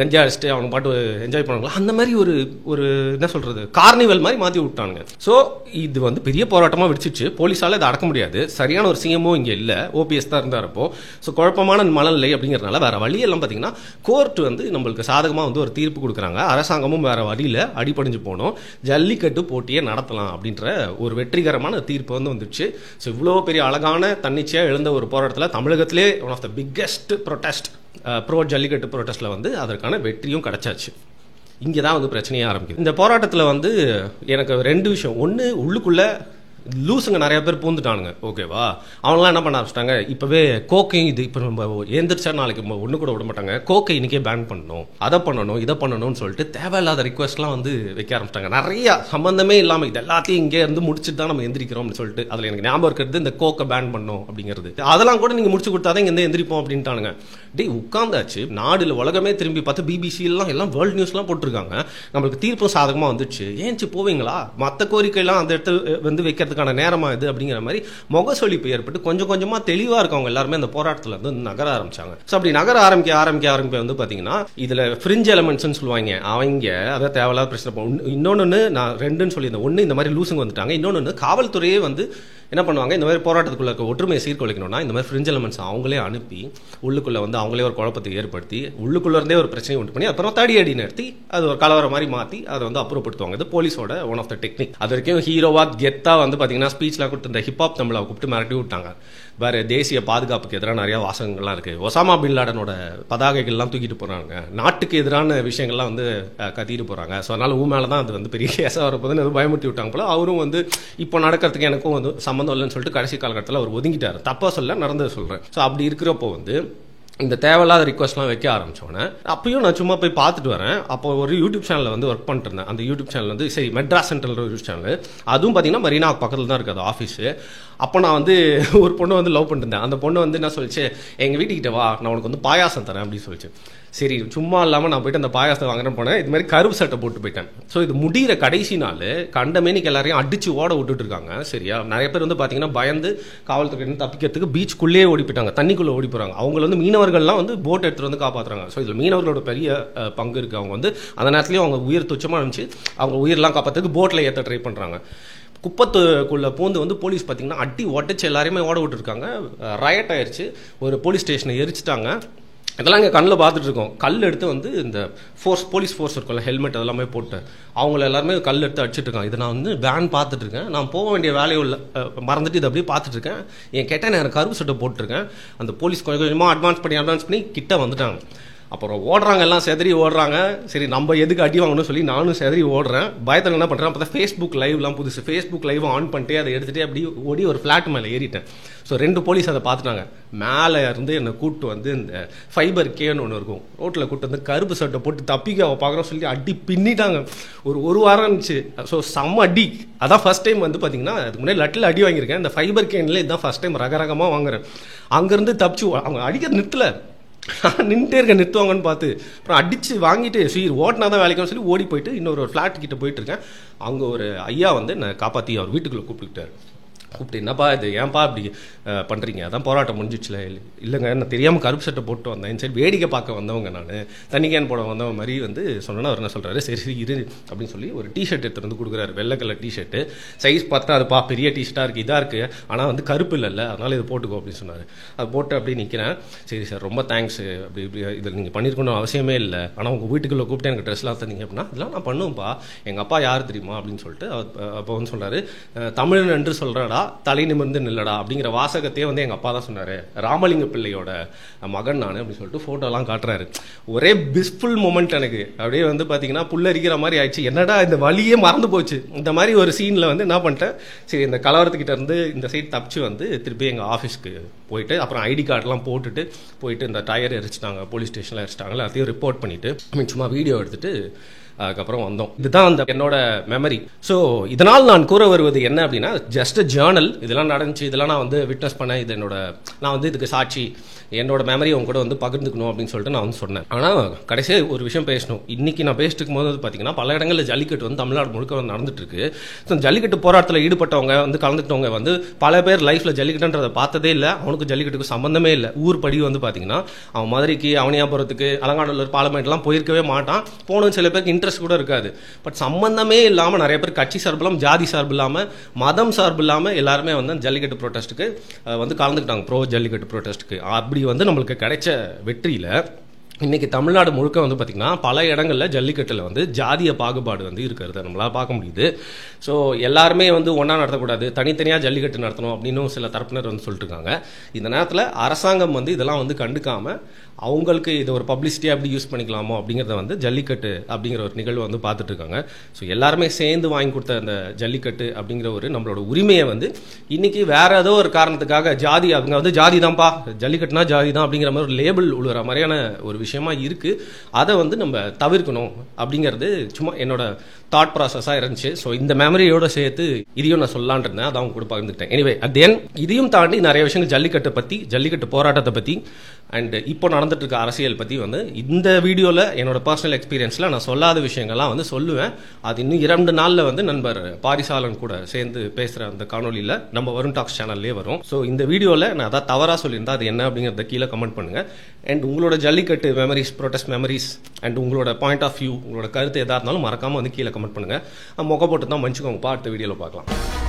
கஞ்சா அடிச்சுட்டு அவங்க பாட்டு என்ஜாய் பண்ணுவாங்களா, அந்த மாதிரி ஒரு என்ன சொல்கிறது கார்னிவல் மாதிரி மாற்றி விட்டானுங்க. ஸோ இது வந்து பெரிய போராட்டமாக வெடிச்சிச்சு. போலீஸால் இதை அடக்க முடியாது. சரியான ஒரு சிஎம்ஓ இங்கே இல்லை, ஓபிஎஸ் தான் இருந்தாரப்போ. ஸோ குழப்பமான மனநிலை அப்படிங்கிறதுனால வேற வழியெல்லாம் பார்த்தீங்கன்னா கோர்ட் வந்து நம்மளுக்கு சாதகமாக வந்து ஒரு தீர்ப்பு கொடுக்குறாங்க. அரசாங்கமும் வேற வழியில் அடிபடிஞ்சு போனோம், ஜல்லிக்கட்டு போட்டியே நடத்தலாம் அப்படின்ற ஒரு வெற்றிகரமான தீர்ப்பு வந்து வந்துடுச்சு. ஸோ இவ்வளோ பெரிய அழகான தன்னிச்சையாக எழுந்த ஒரு போராட்டத்தில் தமிழகத்திலே one of the biggest protest pro Jallikattu ப்ரொடெஸ்ட்டில் வந்து அதற்கான வெற்றியும் கிடைச்சாச்சு. இங்கே தான் வந்து பிரச்சனையே ஆரம்பிக்குது. இந்த போராட்டத்தில் வந்து எனக்கு 2 விஷயம். ஒன்று, உள்ளுக்குள்ளே லூசுங்க நிறைய பேர் பூந்துட்டானுங்க, ஓகேவா. அவங்களாம் என்ன பண்ண ஆரம்பிச்சிட்டாங்க, இப்போவே கோக்கையும் இது இப்போ நம்ம எந்திரிச்சா நாளைக்கு ஒன்று கூட விட மாட்டாங்க, கோக்கை இன்றைக்கே பேன் பண்ணணும், அதை பண்ணணும், இதை பண்ணணும்னு சொல்லிட்டு தேவையில்லாத ரிக்வெஸ்ட்லாம் வந்து வைக்க ஆரம்பிச்சிட்டாங்க. நிறையா சம்மந்தமே இல்லாமல் இது எல்லாத்தையும் இங்கே இருந்து முடிச்சுட்டு தான் நம்ம எந்திரிக்கிறோம்னு சொல்லிட்டு. அதில் எனக்கு ஞாபகம் இருக்கிறது இந்த கோக்கை பேன் பண்ணணும் அப்படிங்கிறது. அதெல்லாம் கூட நீங்கள் முடிச்சு கொடுத்தா தான் இங்கே எந்திரிப்போம் அப்படின்ட்டானுங்க. உட்காந்தாச்சு, நாடுல உலகமே திரும்பி பார்த்து பிபிசி எல்லாம் வேர்ல்டு நியூஸ்லாம் போட்டிருக்காங்க. நம்மளுக்கு தீர்ப்பும் சாதகமாக வந்துச்சு, ஏன்ச்சு போவீங்களா, மற்ற கோரிக்கைலாம் அந்த இடத்துல வந்து வைக்கிறதுக்கான நேரமா இது அப்படிங்கிற மாதிரி முகசொலிப்பு ஏற்பட்டு கொஞ்சம் கொஞ்சமாக தெளிவாக இருக்கவங்க எல்லாருமே அந்த போராட்டத்தில் வந்து நகர ஆரம்பிச்சாங்க. ஸோ அப்படி நகர ஆரம்பிக்க வந்து பார்த்தீங்கன்னா இதில் ஃப்ரிஞ்ச் எலமெண்ட்ஸ்னு சொல்லுவாங்க. அவங்க அதை தேவையில்லாத பிரச்சனை. இன்னொன்று நான் 2ன்னு சொல்லியிருந்தேன். ஒன்று, இந்த மாதிரி லூசுங்க வந்துட்டாங்க. இன்னொன்று, காவல்துறையே வந்து என்ன பண்ணுவாங்க, இந்த மாதிரி போராட்டத்துக்குள்ள இருக்க ஒற்றுமையை சீர்குலைக்கணும்னா இந்த மாதிரி ஃப்ரிஞ்ச் எலமெண்ட்ஸ் அவங்களே அனுப்பி உள்ளுக்குள்ளே வந்து அவங்களே ஒரு குழப்பத்தை ஏற்படுத்தி உள்ளுக்குள்ளே இருந்தே ஒரு பிரச்சனையை உண்டு பண்ணி அப்புறம் தடி நடத்தி அது ஒரு கலவரம் மாதிரி மாற்றி அதை வந்து அப்புறப்படுத்துவாங்க. இது போலீஸோட ஒன் ஆஃப் த டெக்னிக். அது வரைக்கும் ஹீரோவா கெத்தா வந்து பார்த்தீங்கன்னா ஸ்பீச்லாம் கொடுத்து இந்த ஹிப்ஹாப் தமிழை கூப்பிட்டு மிரட்டி விட்டாங்க. வேறு தேசிய பாதுகாப்புக்கு எதிரான நிறையா வாசகங்கள்லாம் இருக்குது. ஒசாமா பின் லாடனோட பதாகைகள்லாம் தூக்கிட்டு போகிறாங்க, நாட்டுக்கு எதிரான விஷயங்கள்லாம் வந்து கத்திட்டு போகிறாங்க. ஸோ அதனால் மேலே தான் அது வந்து பெரிய கேஸாக வரப்போதுன்னு எதுவும் பயமுறுத்தி விட்டாங்க போல. அவரும் வந்து இப்போ நடக்கிறதுக்கு எனக்கும் வந்து சம்மந்தம் இல்லைன்னு சொல்லிட்டு கடைசி காலகட்டத்தில் அவர் ஒதுங்கிட்டார். தப்பாக சொல்ல, நடந்தது சொல்கிறேன். ஸோ அப்படி இருக்கிறப்போ வந்து இந்த தேவையில்லாத ரிக்வஸ்ட்லாம் வைக்க ஆரம்பிச்சோன்னே அப்பயும் நான் சும்மா போய் பார்த்துட்டு வரேன். அப்போ ஒரு யூடியூப் சேனலில் வந்து ஒர்க் பண்ணிட்டு இருந்தேன். அந்த யூடியூப் சேனல் வந்து சரி மெட்ராஸ் சென்ட்ரல் யூடியூப் சேனல், அதுவும் பார்த்தீங்கன்னா மெரினா பக்கத்தில் தான் இருக்குது ஆஃபீஸு. அப்போ நான் வந்து ஒரு பொண்ணு வந்து லவ் பண்ணிருந்தேன். அந்த பொண்ணு வந்து என்ன சொல்லிச்சு, எங்கள் வீட்டுக்கிட்ட வா, நான் உனக்கு வந்து பாயாசம் தரேன் அப்படின்னு சொல்லிச்சு. சரி சும்மா இல்லாமல் நான் போயிட்டு அந்த பாயாசத்தை வாங்கின போனேன். இது மாதிரி கருப்பு சட்டை போட்டு போயிட்டேன். ஸோ இது முடிகிற கடைசி நாள் கண்டமேனிக்கு எல்லாரையும் அடிச்சு ஓட விட்டுட்டு இருக்காங்க. சரியா, நிறைய பேர் வந்து பார்த்தீங்கன்னா பயந்து காவல்துறை தப்பிக்கிறதுக்கு பீச்சுக்குள்ளேயே ஓடி போயிட்டாங்க, தண்ணிக்குள்ளே ஓடி போகிறாங்க. அவங்க வந்து மீனவர்கள்லாம் வந்து போட் எடுத்துகிட்டு வந்து காப்பாற்றுறாங்க. ஸோ இதில் மீனவர்களோட பெரிய பங்கு இருக்குது. அவங்க வந்து அந்த நேரத்துலையும் அவங்க உயிர் துச்சமாக இருந்துச்சு, அவங்க உயிரெலாம் காப்பாற்றுறதுக்கு போட்டில் ஏற்ற ட்ரை பண்ணுறாங்க. குப்பத்துக்குள்ளே பூந்து வந்து போலீஸ் பார்த்தீங்கன்னா அடி உடச்சி எல்லாரையுமே ஓட விட்டுருக்காங்க. ரயட் ஆயிடுச்சு, ஒரு போலீஸ் ஸ்டேஷனை எரிச்சிட்டாங்க. இதெல்லாம் இங்கே கண்ணில் பார்த்துட்டு இருக்கோம். கல் எடுத்து வந்து இந்த போலீஸ் ஃபோர்ஸ் இருக்கும்ல, ஹெல்மெட் அதெல்லாமே போட்டு அவங்கள எல்லாருமே கல் எடுத்து அடிச்சுட்டு இருக்காங்க. இதை நான் வந்து வேன் பார்த்துட்டு இருக்கேன். நான் போக வேண்டிய வேலையை மறந்துட்டு இதை அப்படியே பார்த்துட்டு இருக்கேன். என் கேட்டால் நான் கருப்பு சட்டை போட்டிருக்கேன். அந்த போலீஸ் கொஞ்சம் கொஞ்சமாக அட்வான்ஸ் பண்ணி கிட்ட வந்துட்டாங்க. அப்புறம் ஓடுறாங்க, எல்லாம் செதறி ஓடுறாங்க. சரி நம்ம எதுக்கு அடி வாங்கணும்னு சொல்லி நானும் செதறி ஓடுறேன். பயத்தில் என்ன பண்ணுறேன், அப்போ தான் ஃபேஸ்புக் லைவ்லாம் புதுசு, ஃபேஸ்புக் லைவ் ஆன் பண்ணிட்டு அதை எடுத்துகிட்டு அப்படி ஓடி ஒரு ஃப்ளாட் மேலே ஏறிட்டேன். ஸோ 2 போலீஸ் அதை பார்த்துட்டாங்க. மேலே இருந்து என்னை கூப்பிட்டு வந்து இந்த ஃபைபர் கேன்னு ஒன்று இருக்கும், ரோட்டில் கூப்பிட்டு வந்து கருப்பு சட்டை போட்டு தப்பிக்க பார்க்குறோம் சொல்லி அடி பின்னிட்டாங்க. ஒரு வாரம் இருந்துச்சு. ஸோ செம்ம அடி. அதான் ஃபர்ஸ்ட் டைம் வந்து பார்த்தீங்கன்னா, அதுக்கு முன்னாடி லட்டில் அடி வாங்கியிருக்கேன். இந்த ஃபைபர் கேனில் இதுதான் ஃபர்ஸ்ட் டைம் ரகரகமாக வாங்குறேன். அங்கேருந்து தப்பிச்சு அவங்க அடிக்கிற நிறுத்தல, நின்றுட்டே இருக்க நிறுத்துவாங்கன்னு பார்த்து அப்புறம் அடித்து வாங்கிட்டு சரி ஓட்டினா தான் வேலைக்குன்னு சொல்லி ஓடி போயிட்டு இன்னொரு ஃப்ளாட் கிட்ட போயிட்டு இருக்கேன். அங்கே ஒரு ஐயா வந்து என்னை காப்பாற்றி அவர் வீட்டுக்குள்ளே கூப்பிட்டுக்கிட்டார். கூப்பிட்டு என்னப்பா இது, ஏன்ப்பா இப்படி பண்ணுறீங்க, அதான் போராட்டம் முடிஞ்சிச்சுல. இல்லைங்க நான் தெரியாமல் கருப்பு சட்டை போட்டு வந்தேன், சரி வேடிக்கை பார்க்க வந்தவங்க, நான் தண்ணி கேன் போட வந்தவங்க மாதிரி வந்து சொன்னேன்னா அவர் என்ன சொல்கிறாரு, சரி இரு அப்படின்னு சொல்லி ஒரு டிஷர்ட் எடுத்துகிட்டு வந்து கொடுக்குறாரு. வெள்ளை கலர் டிஷர்ட்டு, சைஸ் பார்த்தா அதுப்பா பெரிய டிஷர்ட்டாக இருக்குது, இதாக இருக்குது, ஆனால் வந்து கருப்பு இல்லைல்ல, அதனால் இது போட்டுக்கோ அப்படின்னு சொன்னார். அது போட்டு அப்படி நிற்கிறேன். சரி சார் ரொம்ப தேங்க்ஸ், அப்படி இப்படி இதில் நீங்கள் பண்ணியிருக்கணும் அவசியமே இல்லை, ஆனால் உங்கள் வீட்டுக்குள்ளே கூப்பிட்டு எனக்கு ட்ரெஸ்லாம் தந்தீங்க அப்படின்னா இதெல்லாம் நான் பண்ணுவேன்ப்பா, எங்கள் அப்பா யார் தெரியுமா அப்படின்னு சொல்லிட்டு அப்போ வந்து சொல்கிறாரு, தமிழன் என்று சொல்கிறடா தலை நிமிர்ந்து நில்லடா அப்படிங்கிற வாசகத்தையே வந்து எங்கள் அப்பா தான் சொன்னார். ராமலிங்க பிள்ளையோட மகன் நான் அப்படின்னு சொல்லிட்டு ஃபோட்டோலாம் காட்டுறாரு. ஒரே பிஸ்ஃபுல் மூமெண்ட் எனக்கு. அப்படியே வந்து பார்த்தீங்கன்னா புல்லரிக்கிற மாதிரி ஆயிடுச்சு. என்னடா இந்த வழியே மறந்து போச்சு. இந்த மாதிரி ஒரு சீனில் வந்து என்ன பண்ணிட்டேன், சரி இந்த கலவரத்துக்கிட்ட இருந்து இந்த சைட் தப்பிச்சு வந்து திருப்பி எங்கள் ஆஃபீஸ்க்கு போயிட்டு அப்புறம் ஐடி கார்டெலாம் போட்டுட்டு இந்த டயர் எரிச்சிட்டாங்க, போலீஸ் ஸ்டேஷனில் எரிச்சிட்டாங்களே, அதையும் ரிப்போர்ட் பண்ணிவிட்டு சும்மா வீடியோ எடுத்துகிட்டு அதுக்கப்புறம் வந்தோம். இதுதான் அந்த என்னோட மெமரி. ஸோ இதனால் நான் கூற வருவது என்ன அப்படின்னா, ஜஸ்ட் ஜேர்னல். இதெல்லாம் நடந்துச்சு, இதெல்லாம் நான் வந்து விட்னஸ் பண்ணேன், இது நான் வந்து இதுக்கு சாட்சி, என்னோட மெமரி அவங்க கூட வந்து பகிர்ந்துக்கணும் அப்படின்னு சொல்லிட்டு நான் வந்து சொன்னேன். ஆனால் கடைசியாக ஒரு விஷயம் பேசணும். இன்னைக்கு நான் பேசிட்டு இருக்கும் போது பார்த்தீங்கன்னா பல இடங்களில் ஜல்லிக்கட்டு வந்து தமிழ்நாடு முழுக்க வந்து நடந்துட்டு இருக்கு. ஸோ ஜல்லிக்கட்டு போராட்டத்தில் ஈடுபட்டவங்க வந்து கலந்துக்கிட்டவங்க வந்து பல பேர் லைஃப்பில் ஜல்லிக்கட்டுன்றதை பார்த்ததே இல்லை, அவனுக்கு ஜல்லிக்கட்டுக்கு சம்மந்தமே இல்லை. ஊர் படி வந்து பார்த்தீங்கன்னா அவன் மதுரைக்கு, அவனியாபுரத்துக்கு, அலங்காநல்லூர், பார்லிமெண்ட்லாம் போயிருக்கவே மாட்டான். போன சில பேருக்கு இன்ட்ரெஸ்ட் கூட இருக்காது. பட் சம்பந்தமே இல்லாமல் நிறைய பேர் கட்சி சார்பு இல்லாமல், ஜாதி சார்பு இல்லாமல், மதம் சார்பு இல்லாமல் எல்லாருமே வந்து ஜல்லிக்கட்டு ப்ரொடெஸ்ட்டுக்கு வந்து கலந்துக்கிட்டாங்க, ப்ரோ ஜல்லிக்கட்டு ப்ரொடெஸ்ட்டுக்கு. அப்படி வந்து நம்மளுக்கு கிடைச்ச வெற்றியில் இன்றைக்கி தமிழ்நாடு முழுக்க வந்து பார்த்திங்கன்னா பல இடங்களில் ஜல்லிக்கட்டில் வந்து ஜாதிய பாகுபாடு வந்து இருக்கிறத நம்மளால் பார்க்க முடியுது. ஸோ எல்லாருமே வந்து ஒன்றா நடத்தக்கூடாது, தனித்தனியாக ஜல்லிக்கட்டு நடத்தணும் அப்படின்னு சில தரப்பினர் வந்து சொல்லிட்டு இருக்காங்க. இந்த நேரத்தில் அரசாங்கம் வந்து இதெல்லாம் வந்து கண்டுக்காமல் அவங்களுக்கு இதை ஒரு பப்ளிசிட்டியாக எப்படி யூஸ் பண்ணிக்கலாமோ அப்படிங்கிறத வந்து ஜல்லிக்கட்டு அப்படிங்கிற ஒரு நிகழ்வு வந்து பார்த்துட்டு இருக்காங்க. ஸோ எல்லாருமே சேர்ந்து வாங்கி கொடுத்த அந்த ஜல்லிக்கட்டு அப்படிங்கிற ஒரு நம்மளோட உரிமையை வந்து இன்னைக்கு வேற ஏதோ ஒரு காரணத்துக்காக ஜாதி, அவங்க வந்து ஜாதி தான்ப்பா, ஜல்லிக்கட்டுனா ஜாதி தான் அப்படிங்கிற மாதிரி ஒரு லேபிள் உழுற மாதிரியான ஒரு விஷயமா இருக்கு. அதை வந்து நம்ம தவிர்க்கணும் அப்படிங்கிறது சும்மா என்னோட தாட் ப்ராசஸாக இருந்துச்சு. ஸோ இந்த மெமரியோட சேர்த்து இதையும் நான் சொல்லலான் இருந்தேன், அதை அவங்க கூட பகிர்ந்துட்டேன். எனிவே அட் தி எண்ட் இதையும் தாண்டி நிறைய விஷயங்கள் ஜல்லிக்கட்டை பற்றி, ஜல்லிக்கட்டு போராட்டத்தை பற்றி அண்ட் இப்போ நடந்துட்டு இருக்க அரசியல் பற்றி வந்து இந்த வீடியோவில் என்னோட பர்சனல் எக்ஸ்பீரியன்ஸில் நான் சொல்லாத விஷயங்கள்லாம் வந்து சொல்லுவேன். அது இன்னும் 2 நாளில் வந்து நண்பர் பாரிசாலன் கூட சேர்ந்து பேசுகிற அந்த காணொலியில் நம்ம வருண் டாக்ஸ் சேனல்லே வரும். ஸோ இந்த வீடியோவில் நான் அதான் தவறாக சொல்லியிருந்தா அது என்ன அப்படிங்கிறத கீழே கமெண்ட் பண்ணுங்கள். அண்ட் உங்களோட jallikattu memories, protest memories and உங்களோட பாயிண்ட் ஆஃப் வியூ, உங்களோட கருத்து எதாக இருந்தாலும் மறக்காமல் வந்து கீழே கமெண்ட் பண்ணுங்கள். முக போட்டு தான் மன்னிச்சுக்கோங்க, அடுத்த வீடியோவில் பார்க்கலாம்.